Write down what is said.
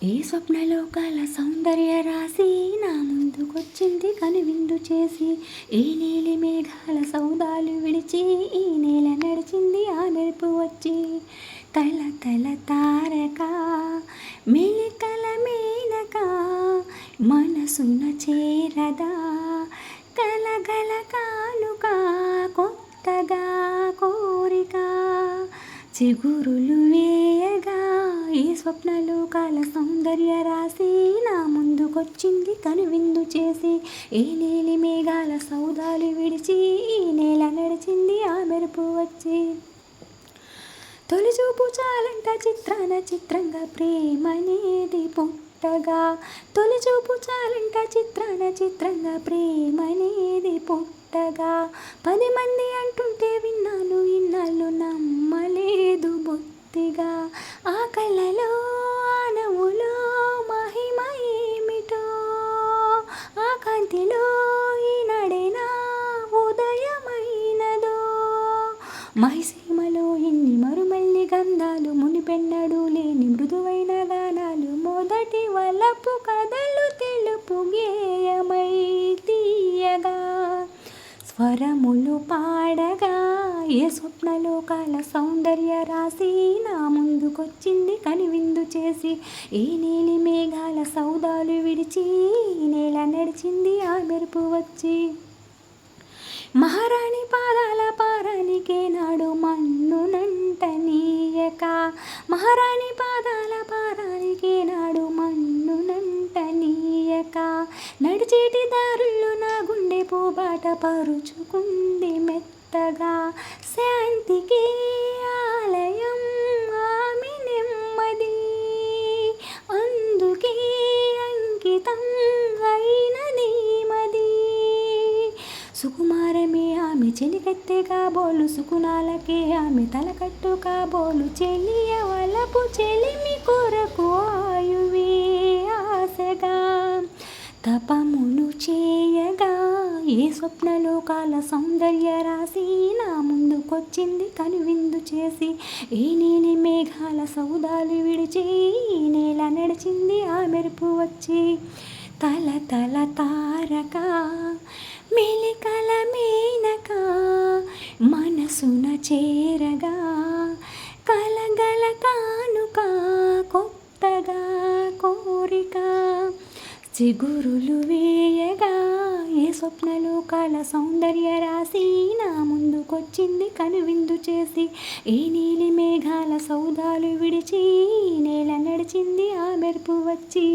ఏ స్వప్నలోకాల సౌందర్య రాశి నా ముందుకొచ్చింది కనువిందు చేసి. ఏ నీలి మేఘాల సౌదాలు విడిచి ఈ నేల నడిచింది ఆ మెరుపు వచ్చి. తల తల తారక మెలికల మేనక మనసున చేరదా కలగల కానుక కొత్తగా కోరిక. చిగురులు వేయగా ఈ స్వప్నలోకాల సౌందర్య రాశి నా ముందుకొచ్చింది కనువిందు చేసి. ఏ నీలి మేఘాల సౌదాలు విడిచి ఈ నేల నడిచింది ఆ మెరుపు వచ్చి. తొలిచూపు చాలంట చిత్రాన చిత్రంగా ప్రేమనేది పుట్టగా. తొలిచూపు చాలంట చిత్రాన చిత్రంగా ప్రేమనేది పుట్టగా. 10 మంది అంటుంటే విన్నాను ఇన్నాళ్ళు నమ్మలేదు బొత్తిగా. ఆ కళ్ళలో ఆనవులో మహిమ ఏమిటో ఆ కాంతిలో ఈనాడేనా ఉదయమైనదో. మైసీమలో ఇన్ని మరుమల్లి గంధాలు మునిపెన్నడు లేని మృదువైన గానాలు. మొదటి వలపు కథలు తెలుపు గేయమై తీయగా స్వరములు పాడగా. ఏ స్వప్నలోకాల సౌందర్య రాశి నా ముందుకొచ్చింది కనువిందు చేసి. ఏ నీలి మేఘాల సౌదాలు విడిచి నేల నడిచింది ఆ మెరుపు వచ్చి. మహారాణి పాదాల పారానికే నాడు మన్నునంట నీయక. మహారాణి పాదాల పారానికే నాడు మన్నునంట నీయక. నడిచేటి దారుల్లో నా గుండె పోబాట పరుచుకుంది మెత్తగా. శాంతికి ఆలయం ఆమె నెమ్మది అందుకే అంకితం అయినది మది. సుకుమారమే ఆమె చెలికత్తె కాబోలు సుకునాలకే ఆమె తలకట్టు కాబోలు. చెలియ వలపు చెలిమి కొరకు ఆయువే ఆశగా తపమును చేయగా. ఏ స్వప్నలోకాల సౌందర్య రాశి నా ముందుకొచ్చింది కనువిందు చేసి. ఏ నీలి మేఘాల సౌదాలు విడిచి ఈ నేల నడిచింది ఆ మెరుపు వచ్చి. తల తల తారక మెలికల మేనక మనసున చేరగా కలగల కానుక కొత్తగా కోరిక. చిగురులు వేయగా ఏ స్వప్నలోకాల సౌందర్య రాశి నా ముందుకొచ్చింది కనువిందు చేసి. ఏ నీలి మేఘాల సౌదాలు విడిచి నేల నడిచింది ఆ మెరుపు వచ్చి.